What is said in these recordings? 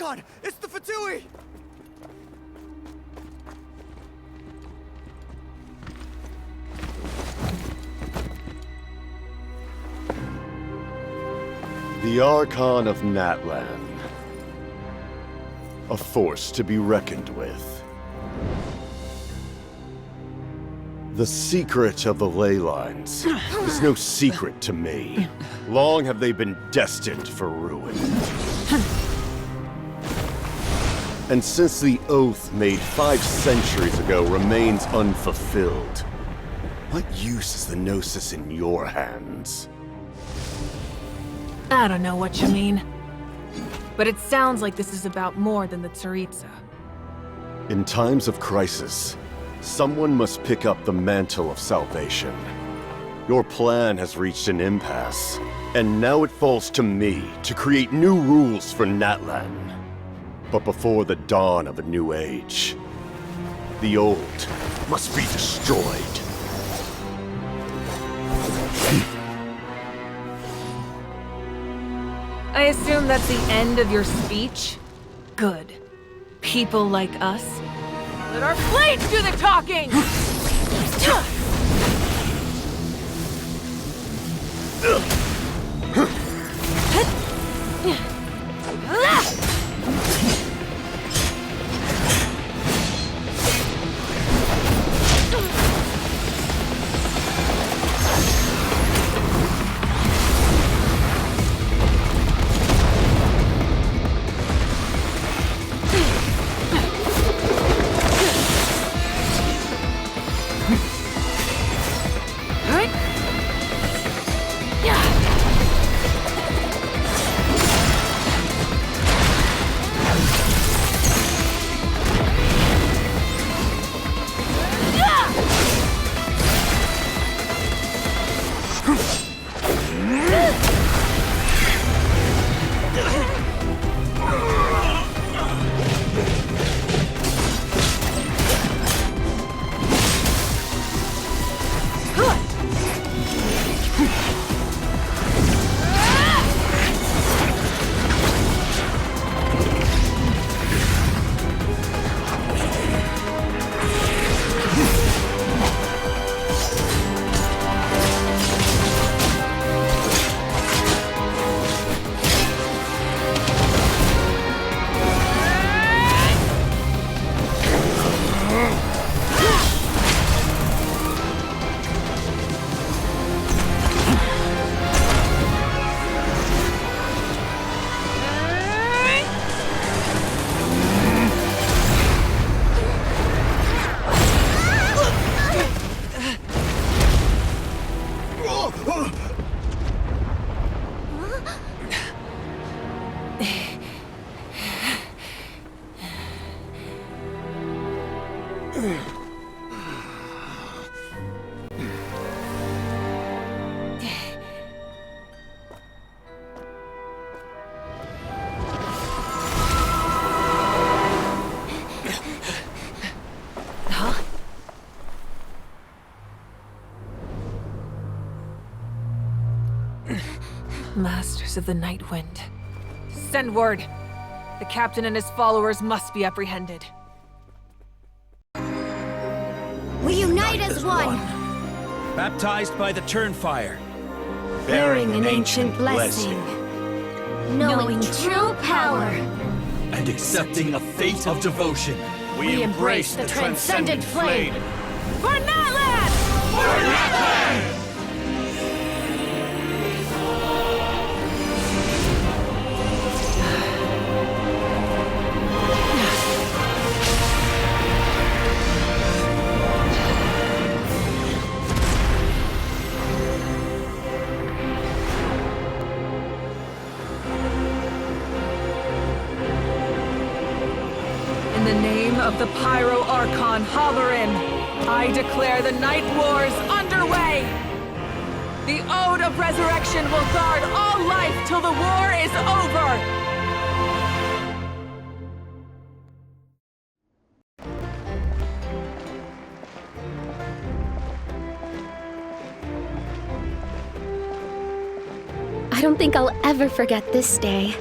Archon! It's the Fatui! The Archon of Natlan. A force to be reckoned with. The secret of the ley lines is no secret to me. Long have they been destined for ruin. And since the oath made 5 centuries ago remains unfulfilled, what use is the Gnosis in your hands? I don't know what you mean. But it sounds like this is about more than the Tsaritsa. In times of crisis, someone must pick up the mantle of salvation. Your plan has reached an impasse, and now it falls to me to create new rules for Natlan. But before the dawn of a new age, the old must be destroyed. I assume that's the end of your speech? Good. People like us. Let our blades do the talking! Masters of the Night Wind. Send word. The captain and his followers must be apprehended. We unite as one, Baptized by the Turnfire. bearing an ancient blessing, knowing true power. And accepting a fate of devotion. We embrace the transcendent flame. For Natlan! For Natlan! In the name of the Pyro Archon Halloran, I declare the Night Wars underway! The Ode of Resurrection will guard all life till the war is over! I don't think I'll ever forget this day.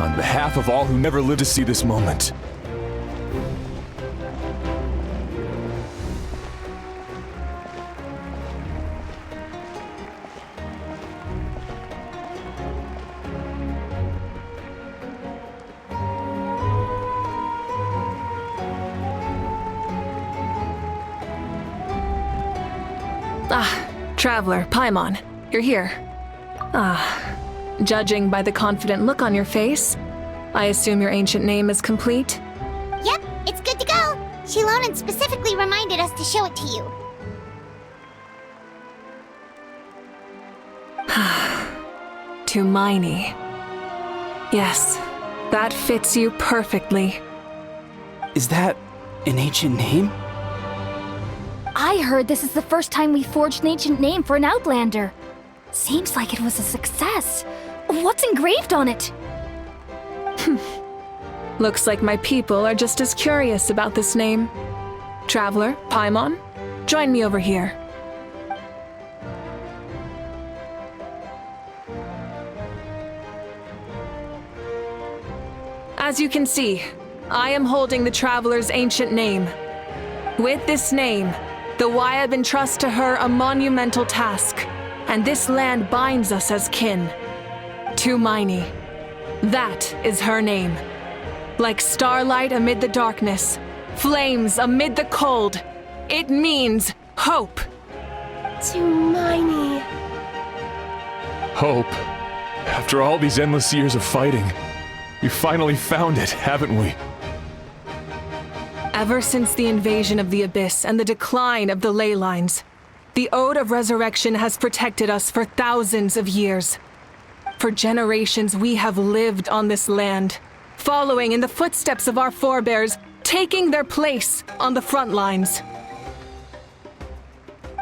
on behalf of all who never lived to see this moment. Traveler, Paimon, you're here. Judging by the confident look on your face, I assume your ancient name is complete? Yep, it's good to go. Shilonan specifically reminded us to show it to you. Tumaini. Yes, that fits you perfectly. Is that an ancient name? I heard this is the first time we forged an ancient name for an Outlander. Seems like it was a success. What's engraved on it? Looks like my people are just as curious about this name. Traveler, Paimon, join me over here. As you can see, I am holding the Traveler's ancient name. With this name, the Wayab entrusts to her a monumental task, and this land binds us as kin. Tumaini. That is her name. Like starlight amid the darkness, flames amid the cold, it means hope. Tumaini. Hope. After all these endless years of fighting, we finally found it, haven't we? Ever since the invasion of the Abyss and the decline of the ley lines, the Ode of Resurrection has protected us for thousands of years. For generations we have lived on this land, following in the footsteps of our forebears, taking their place on the front lines.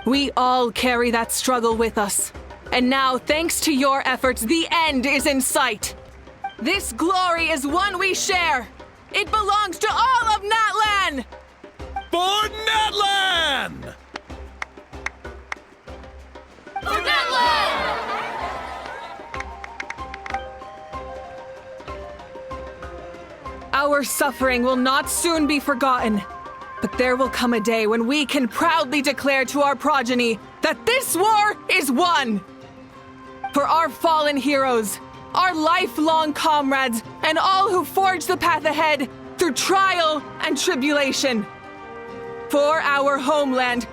We all carry that struggle with us, and now, thanks to your efforts, the end is in sight. This glory is one we share. It belongs to all of Natlan! For Natlan! For Natlan! Our suffering will not soon be forgotten, but there will come a day when we can proudly declare to our progeny that this war is won! For our fallen heroes, our lifelong comrades, and all who forge the path ahead through trial and tribulation. For our homeland,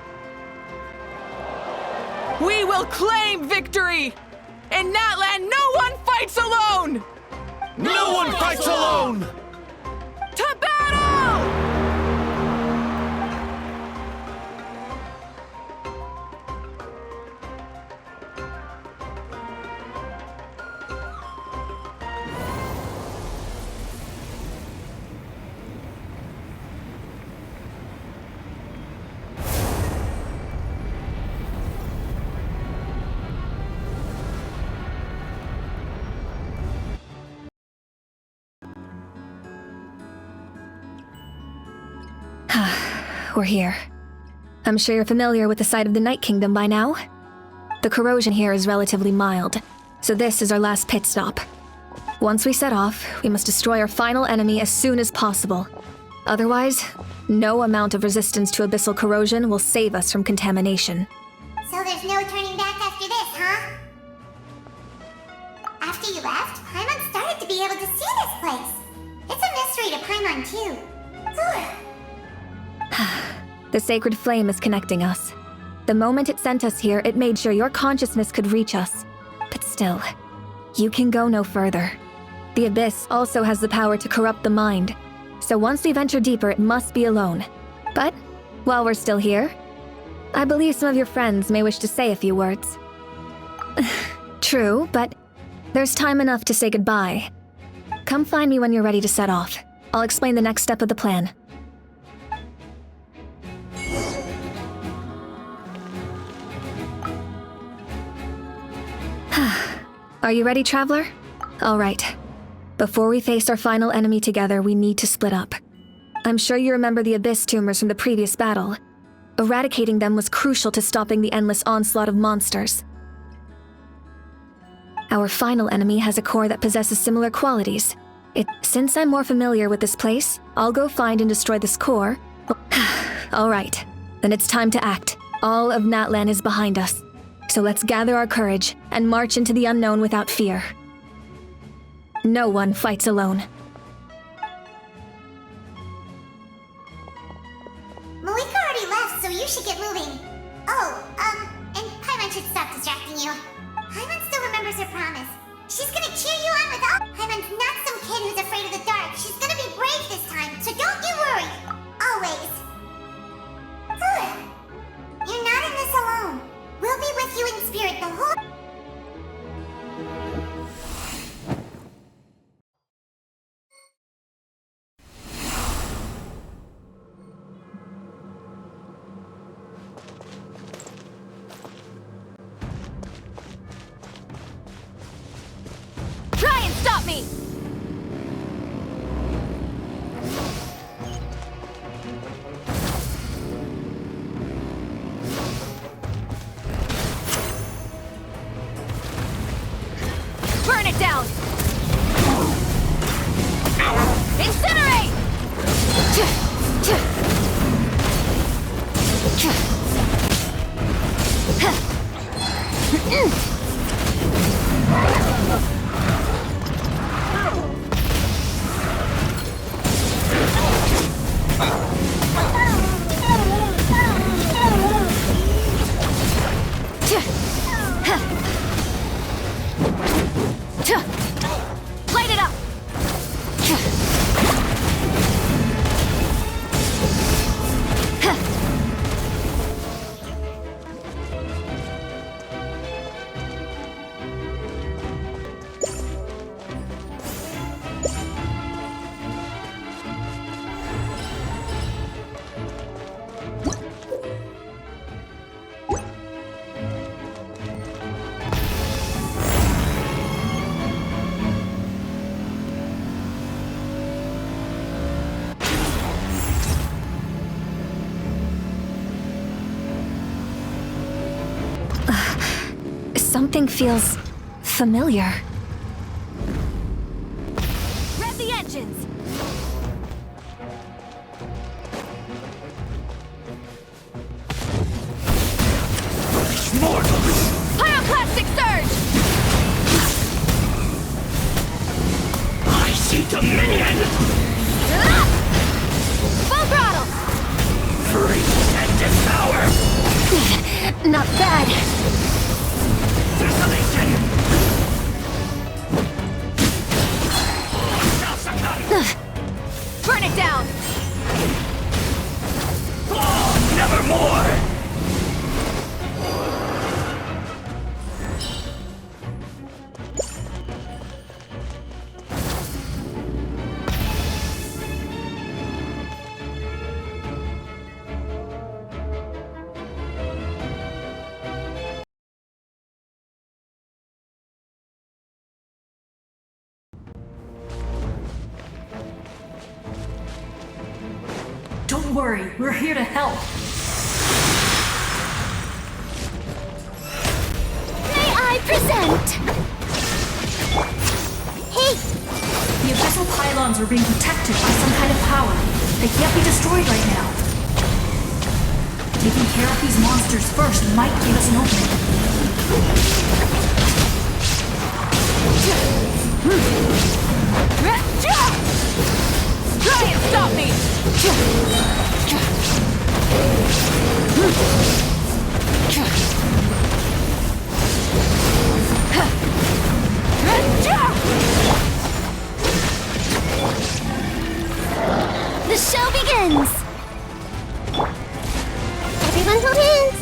we will claim victory! In Natlan, no one fights alone! No one fights alone! To battle! We're here. I'm sure you're familiar with the site of the Night Kingdom by now. The corrosion here is relatively mild, so this is our last pit stop. Once we set off, we must destroy our final enemy as soon as possible. Otherwise, no amount of resistance to abyssal corrosion will save us from contamination. So there's no turning back after this, huh? After you left, Paimon started to be able to see this place. It's a mystery to Paimon, too. The sacred flame is connecting us. The moment it sent us here, it made sure your consciousness could reach us. But still, you can go no further. The Abyss also has the power to corrupt the mind, so once we venture deeper, it must be alone. But, while we're still here, I believe some of your friends may wish to say a few words. True, but there's time enough to say goodbye. Come find me when you're ready to set off. I'll explain the next step of the plan. Are you ready, Traveler? All right. Before we face our final enemy together, we need to split up. I'm sure you remember the Abyss tumors from the previous battle. Eradicating them was crucial to stopping the endless onslaught of monsters. Our final enemy has a core that possesses similar qualities, Since I'm more familiar with this place, I'll go find and destroy this core. All right, then it's time to act. All of Natlan is behind us. So let's gather our courage and march into the unknown without fear. No one fights alone. Mavuika already left, so you should get moving. Oh, and Paimon should stop distracting you. Paimon still remembers her promise. She's gonna cheer you on with all— Paimon's not some kid who's afraid of the dark. She's gonna be brave this time, so don't you worry. Always. You're not in this alone. We'll be with you in spirit the whole— Try and stop me! Burn it down! Incinerate! Light it up! Something feels familiar. Rev the engines! Pyroclastic surge! I see Dominion! Full throttle! Freeze and devour! Not bad. Desolation! Burn it down! Oh, nevermore! Don't worry, we're here to help. May I present? Hey! The abyssal pylons are being protected by some kind of power. They can't be destroyed right now. Taking care of these monsters first might give us an Try and stop me! The show begins! Everyone hold hands!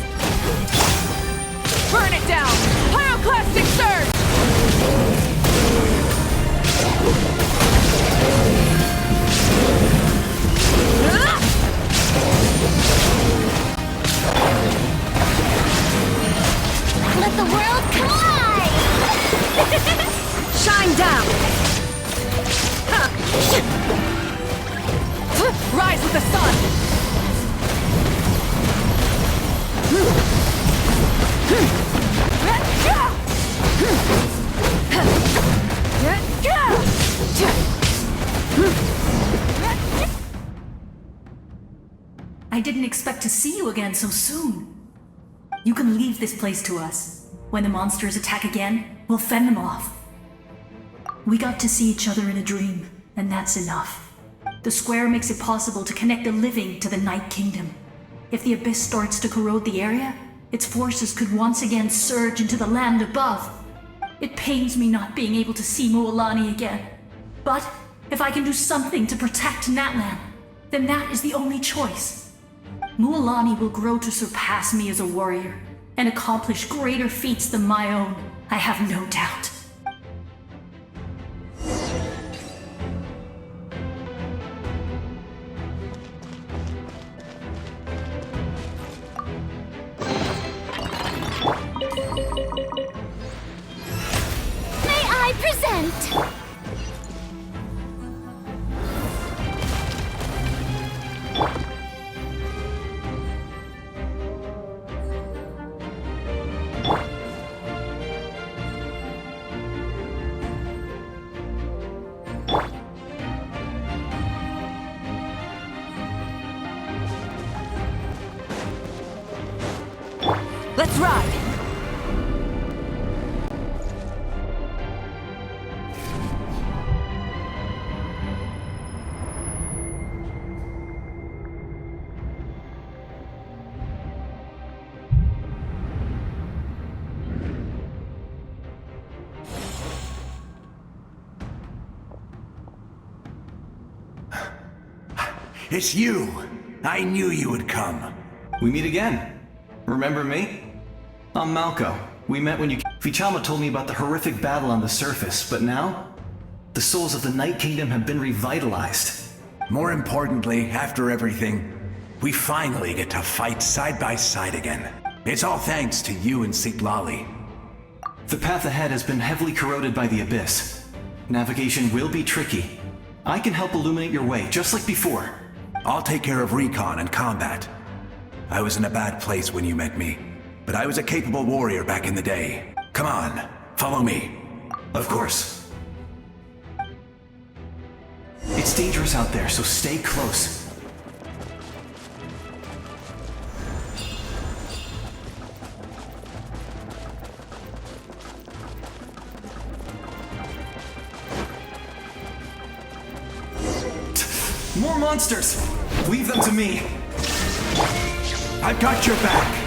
Burn it down! Pyroclastic surge! Let the world collide! Shine down! Rise with the sun! I didn't expect to see you again so soon. You can leave this place to us. When the monsters attack again, we'll fend them off. We got to see each other in a dream, and that's enough. The square makes it possible to connect the living to the Night Kingdom. If the abyss starts to corrode the area, its forces could once again surge into the land above. It pains me not being able to see Mualani again. But if I can do something to protect Natlan, then that is the only choice. Mualani will grow to surpass me as a warrior and accomplish greater feats than my own, I have no doubt. May I present? Let's ride! It's you! I knew you would come. We meet again. Remember me? I'm Malco. We met when you... Vichama told me about the horrific battle on the surface, but now? The souls of the Night Kingdom have been revitalized. More importantly, after everything, we finally get to fight side by side again. It's all thanks to you and Sitlali. The path ahead has been heavily corroded by the abyss. Navigation will be tricky. I can help illuminate your way, just like before. I'll take care of recon and combat. I was in a bad place when you met me, but I was a capable warrior back in the day. Come on, follow me. Of course. It's dangerous out there, so stay close. More monsters! Leave them to me! I've got your back!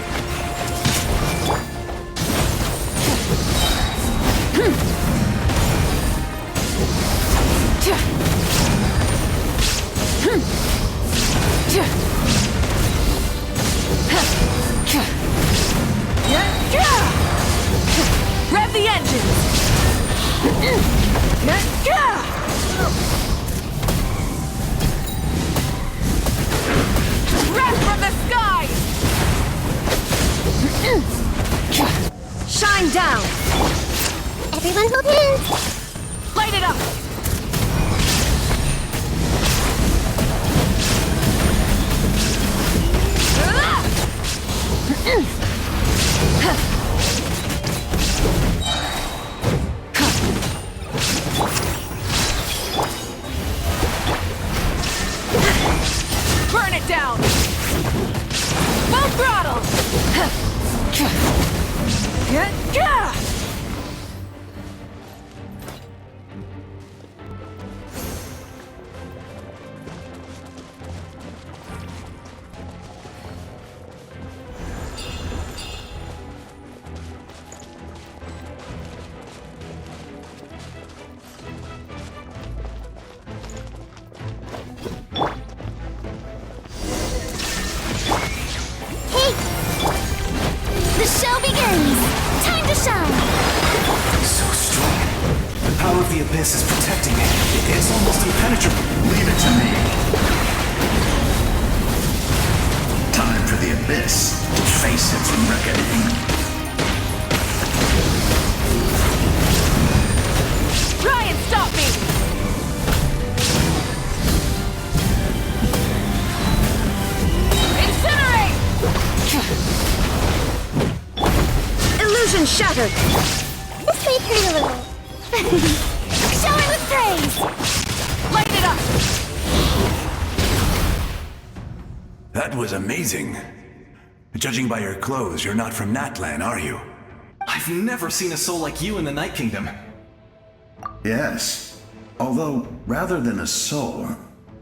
Rev the engines! Rev from the sky! Shine down! Everyone hold hands! Light it up! Burn it down! Full throttle! Hey! The show begins! Time to shine! So strong. The power of the abyss is protecting it. It's almost impenetrable. Leave it to me. Time for the abyss to face its reckoning. Try and stop me! Incinerate! Illusion shattered! This may hurt a little. Shower with praise! Light it up! That That was amazing. Judging by your clothes, you're not from Natlan, are you? I've never seen a soul like you in the Night Kingdom. Yes. Although, rather than a soul,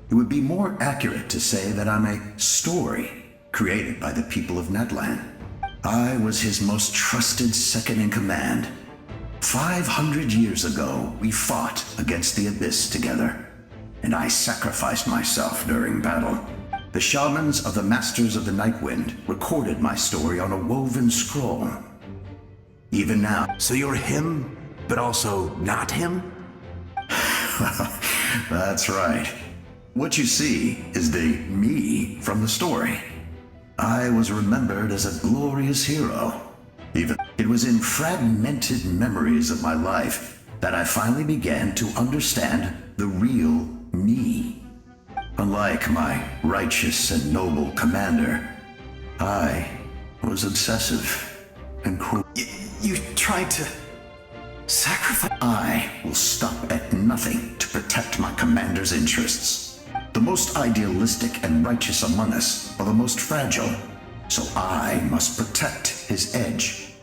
it would be more accurate to say that I'm a story created by the people of Natlan. I was his most trusted second-in-command. 500 years ago, we fought against the Abyss together, and I sacrificed myself during battle. The shamans of the Masters of the Nightwind recorded my story on a woven scroll. Even now. So you're him, but also not him? That's right. What you see is the me from the story. I was remembered as a glorious hero. It was in fragmented memories of my life that I finally began to understand the real me. Unlike my righteous and noble commander, I was obsessive and cruel. You tried to sacrifice? I will stop at nothing to protect my commander's interests. The most idealistic and righteous among us are the most fragile, so I must protect his edge.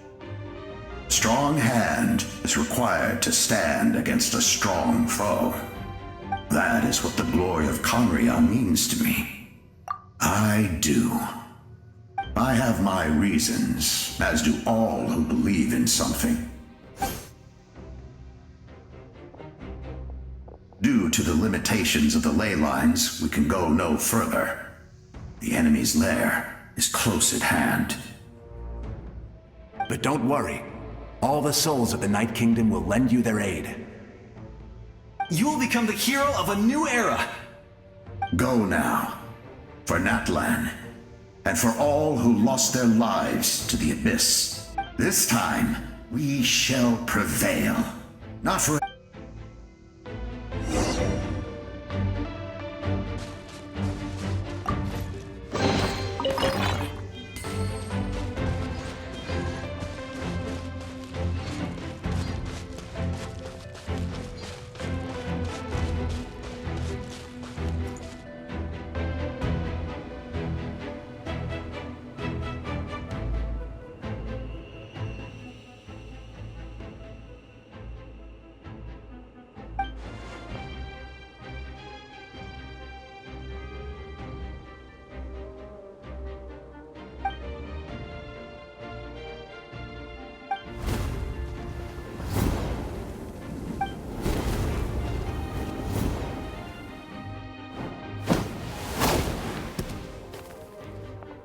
Strong hand is required to stand against a strong foe. That is what the glory of Conria means to me. I do. I have my reasons, as do all who believe in something. Due to the limitations of the ley lines, we can go no further. The enemy's lair is close at hand. But don't worry. All the souls of the Night Kingdom will lend you their aid. You will become the hero of a new era! Go now. For Natlan. And for all who lost their lives to the Abyss. This time, we shall prevail. Not for...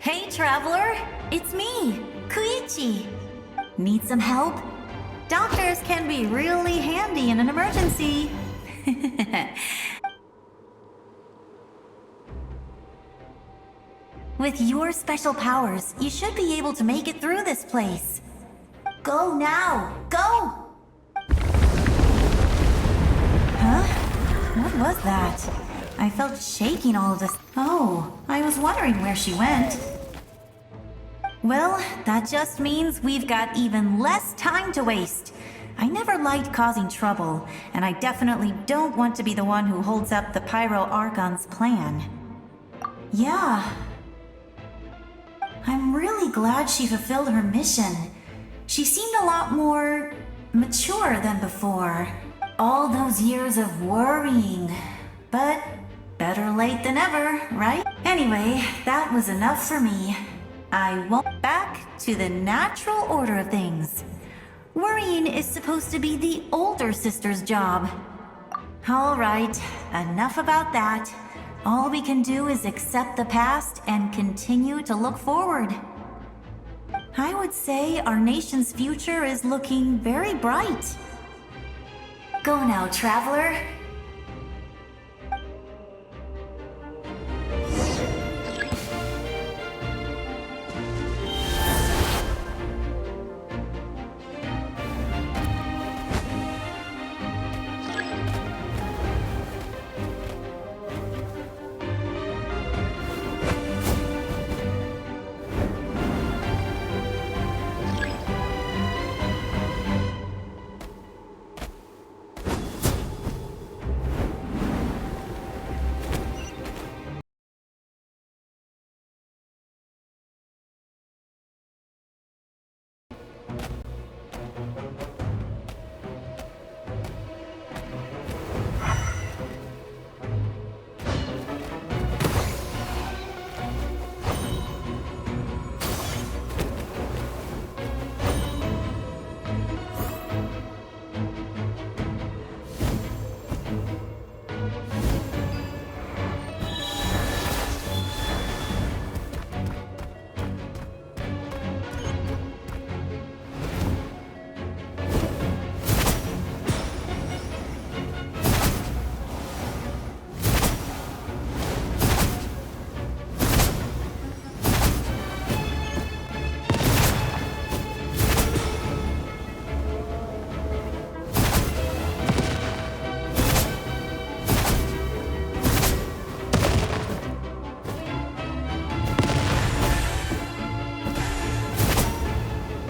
Hey, traveler! It's me, Koichi. Need some help? Doctors can be really handy in an emergency. With your special powers, you should be able to make it through this place. Go now! Go! Huh? What was that? I felt shaking all of this. Oh, I was wondering where she went. Well, that just means we've got even less time to waste. I never liked causing trouble, and I definitely don't want to be the one who holds up the Pyro Archon's plan. Yeah. I'm really glad she fulfilled her mission. She seemed a lot more mature than before. All those years of worrying. But better late than ever, right? Anyway, that was enough for me. I won't back to the natural order of things. Worrying is supposed to be the older sister's job. All right, enough about that. All we can do is accept the past and continue to look forward. I would say our nation's future is looking very bright. Go now, traveler.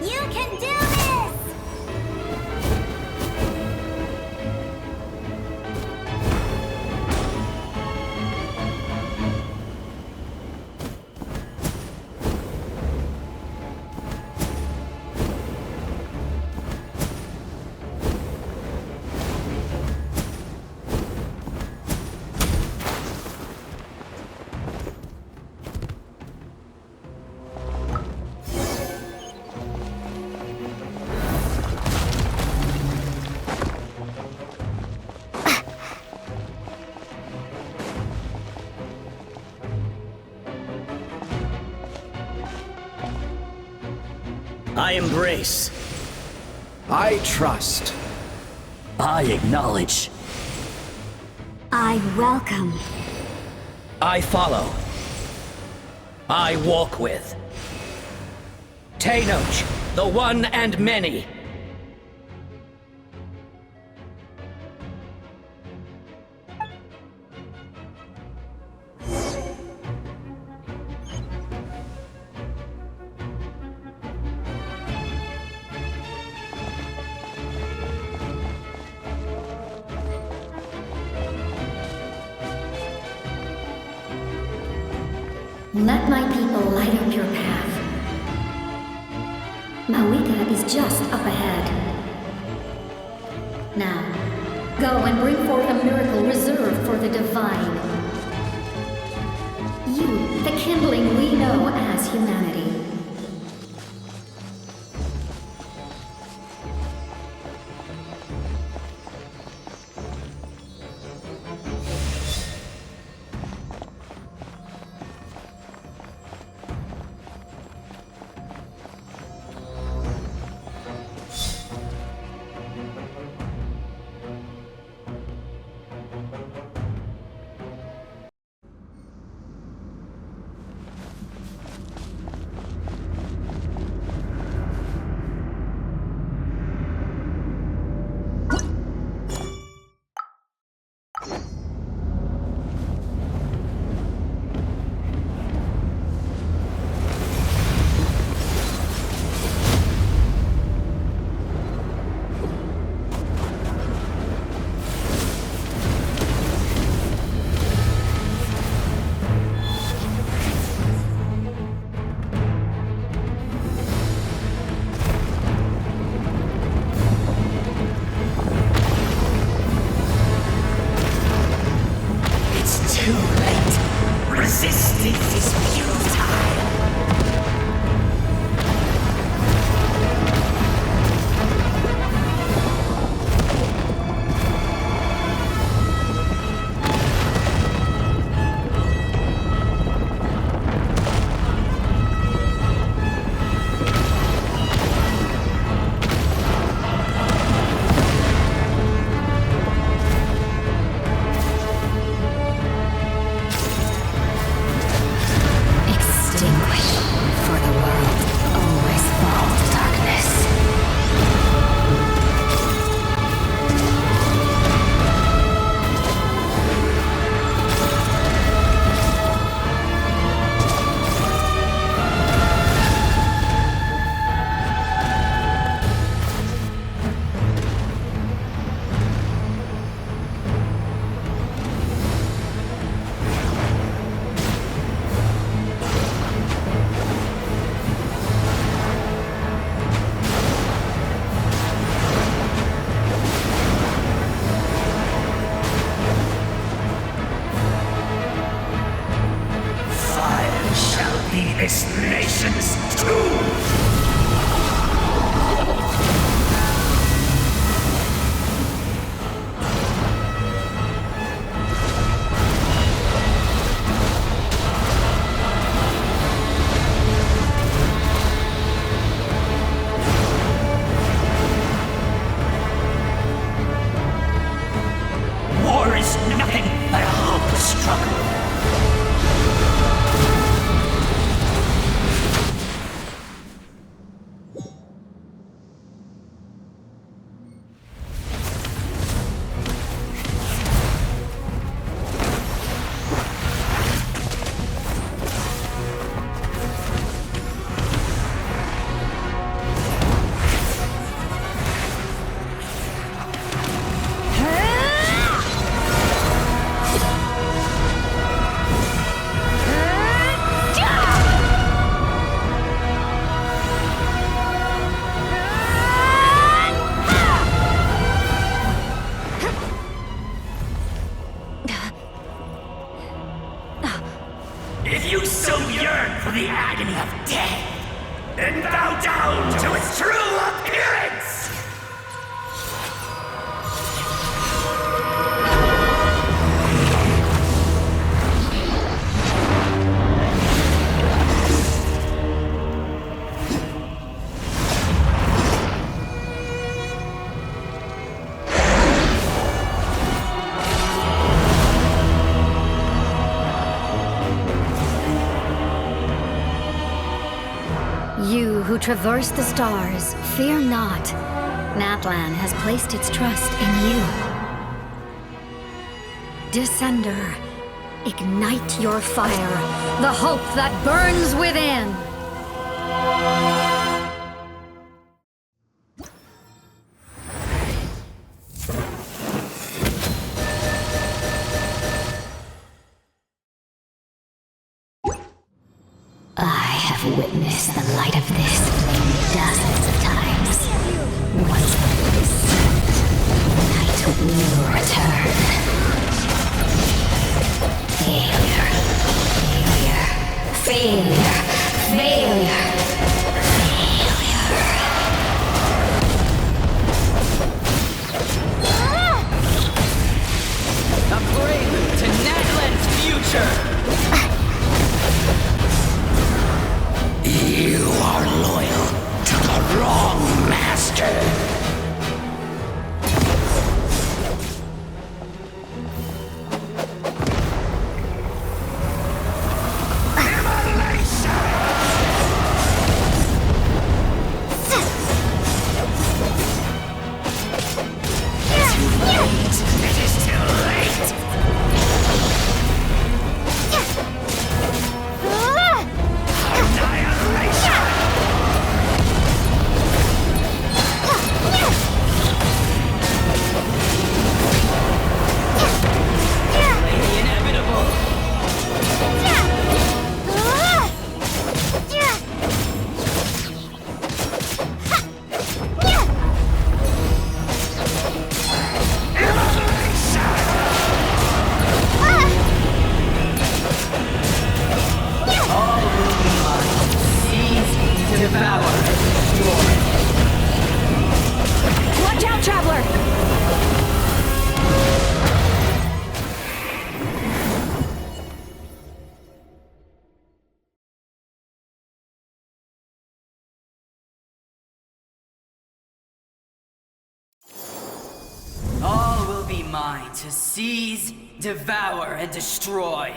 You can do this! I embrace. I trust. I acknowledge. I welcome. I follow. I walk with. Tenoch, the one and many. Let my people light up your path. Mavuika is just up ahead. Now, go and bring forth a miracle reserved for the divine. You, the kindling we know as humanity. the agony of death and bow down to its true appearance! You who traverse the stars, fear not. Natlan has placed its trust in you. Descender, ignite your fire, the hope that burns within! I have witnessed the light of this flame dozens of times. Once it is set, night will return. Failure. Failure. Failure. A prelude to Natlan's future! You are loyal to the wrong master. Watch out, Traveler! All will be mine to seize, devour, and destroy.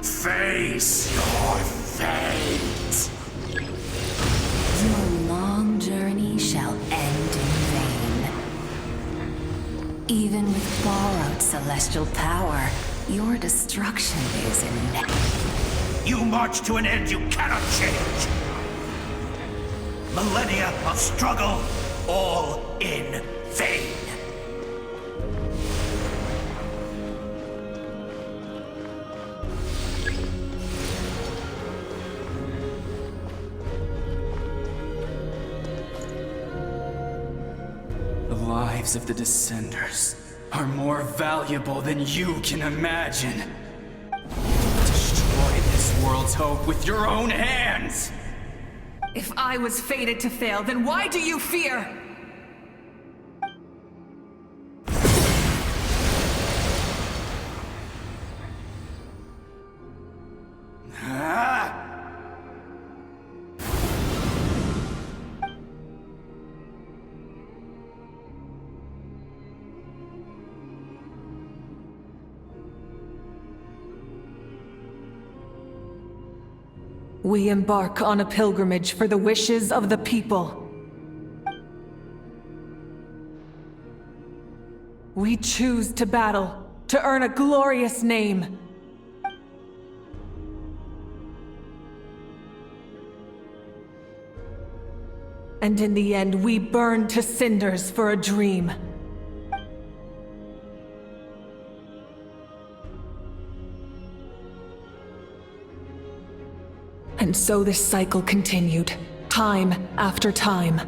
Face your fate! Your long journey shall end in vain. Even with borrowed celestial power, your destruction is inevitable. You march to an end you cannot change! Millennia of struggle, all in vain! The lives of the Descenders are more valuable than you can imagine. Destroy this world's hope with your own hands! If I was fated to fail, then why do you fear? Ah! We embark on a pilgrimage for the wishes of the people. We choose to battle, to earn a glorious name. And in the end, we burn to cinders for a dream. And so this cycle continued, time after time.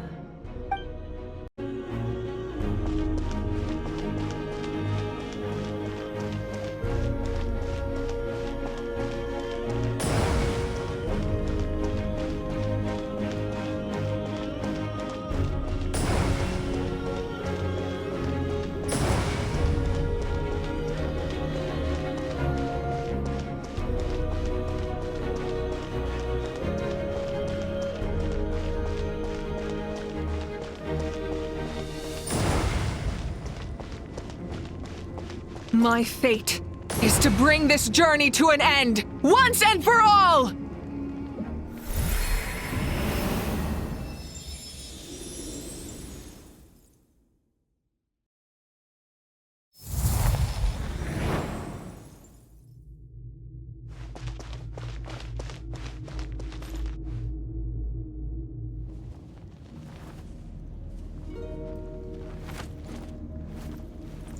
My fate is to bring this journey to an end, once and for all!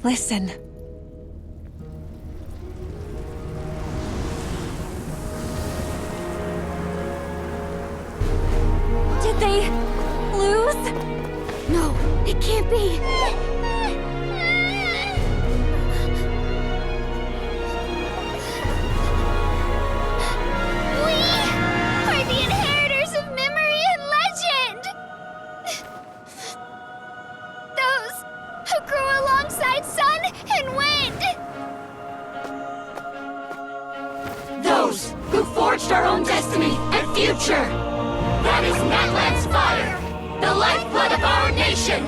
Listen. Did they lose? No, it can't be. We are the inheritors of memory and legend! Those who grew alongside sun and wind! Those who forged our own destiny and future! That is Natlan's fire! The lifeblood of our nation!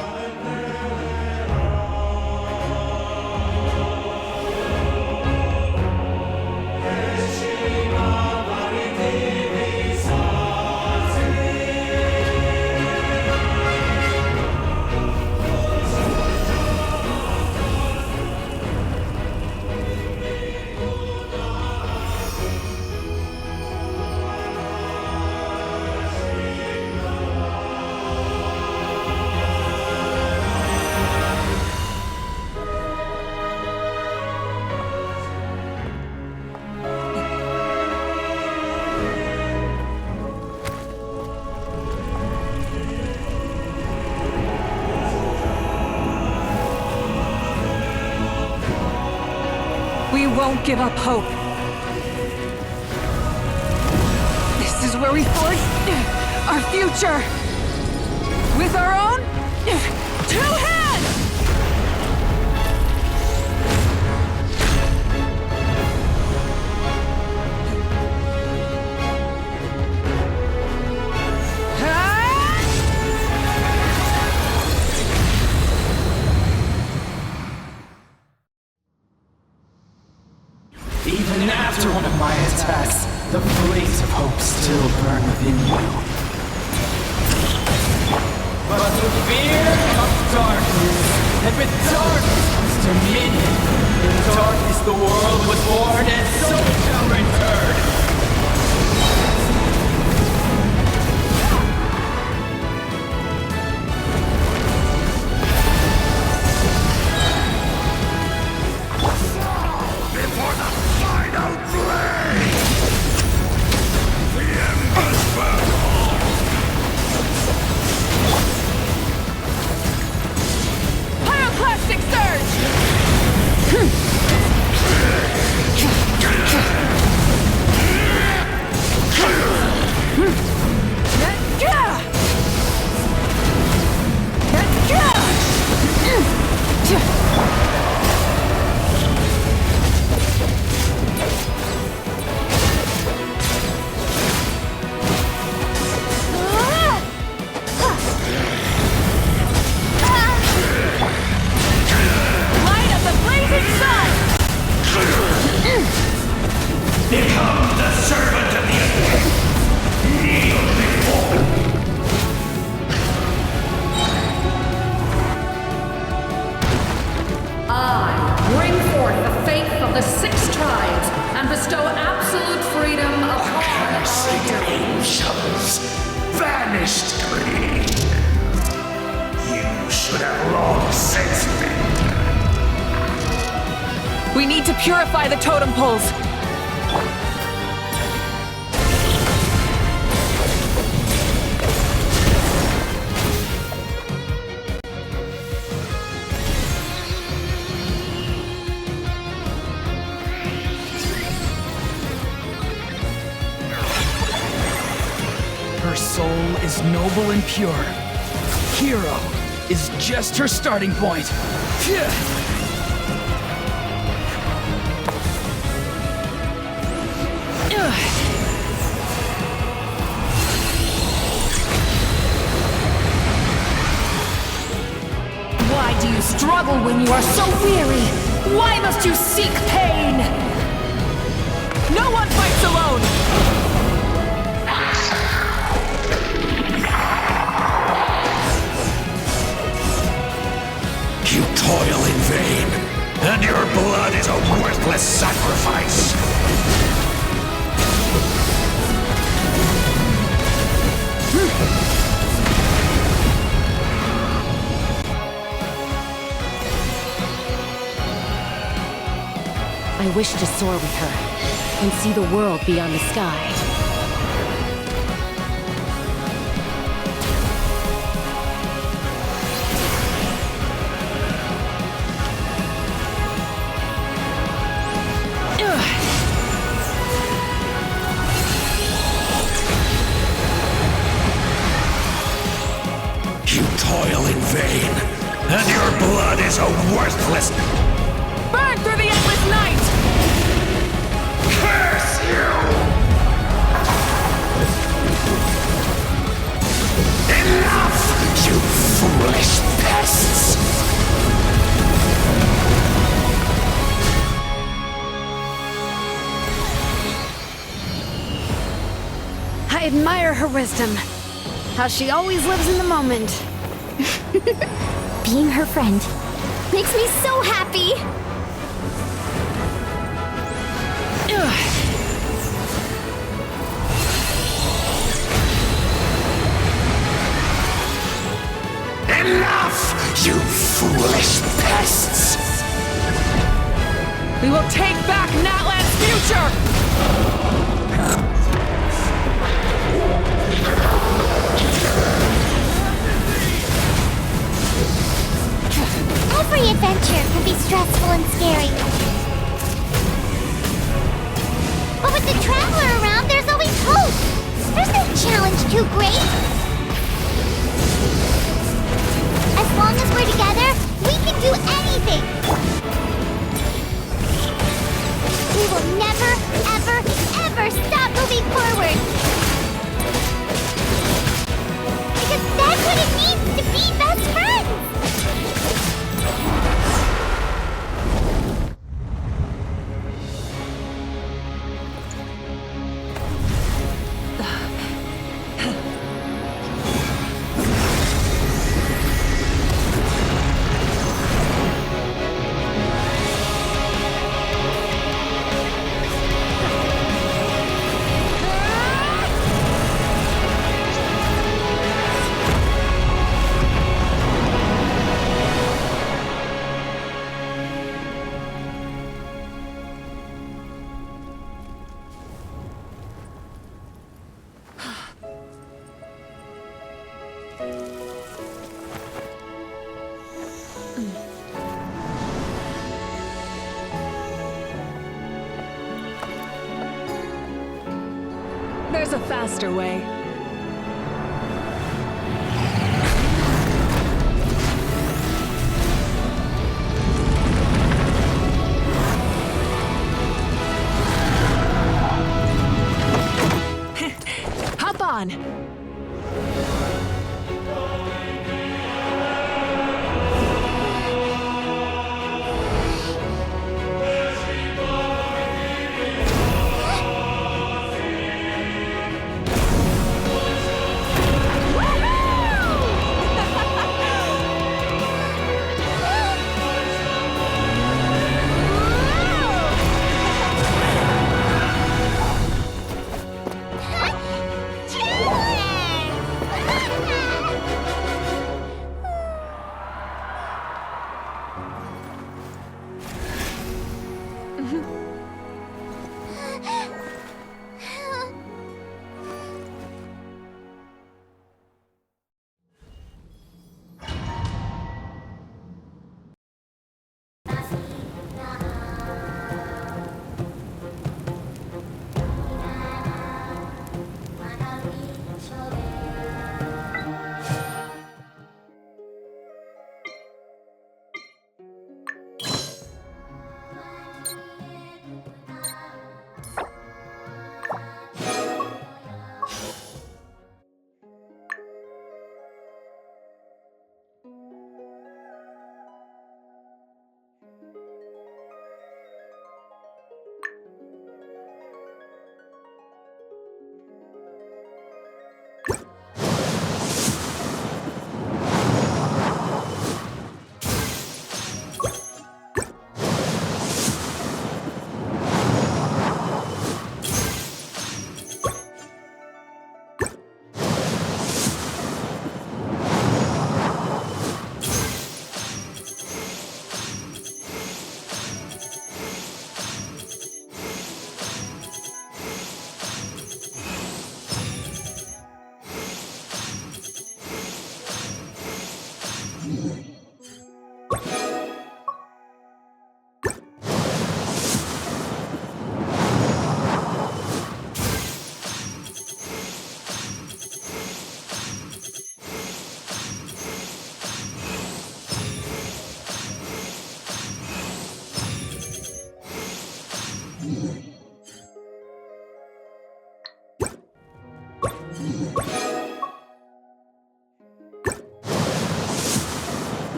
We won't give up hope. This is where we forge our future. With our own 2 hands! Even after one of my attacks, the blaze of hope still burned within you. But the fear comes darkness, and with darkness comes dominion. In darkness the world was born, and so it shall return. Before the final blaze! The embers burn on! Pyroclastic surge! Light of the blazing sun! Become the servant of the earth! Kneel before I bring forth the faith of the 6 tribes and bestow absolute freedom upon Accursed angels! Vanished greed! You should have long since been. We need to purify the totem poles. Her soul is noble and pure. Hero is just her starting point. Phew. Why do you struggle when you are so weary? Why must you seek pain? No one fights alone! You toil in vain, and your blood is a worthless sacrifice. I wish to soar with her and see the world beyond the sky. You toil in vain, and your blood is a worthless... Burn through the endless night! Curse you! Enough, you foolish pests! I admire her wisdom. How she always lives in the moment. Being her friend makes me so happy! Enough, you foolish pests! We will take back Natlan's future! Every adventure can be stressful and scary. But with the Traveler around, there's always hope! There's no challenge too great! As long as we're together, we can do anything! We will never, ever, ever stop moving forward! Because that's what it means to be best friends! There's a faster way. Hop on!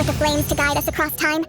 with the flames to guide us across time.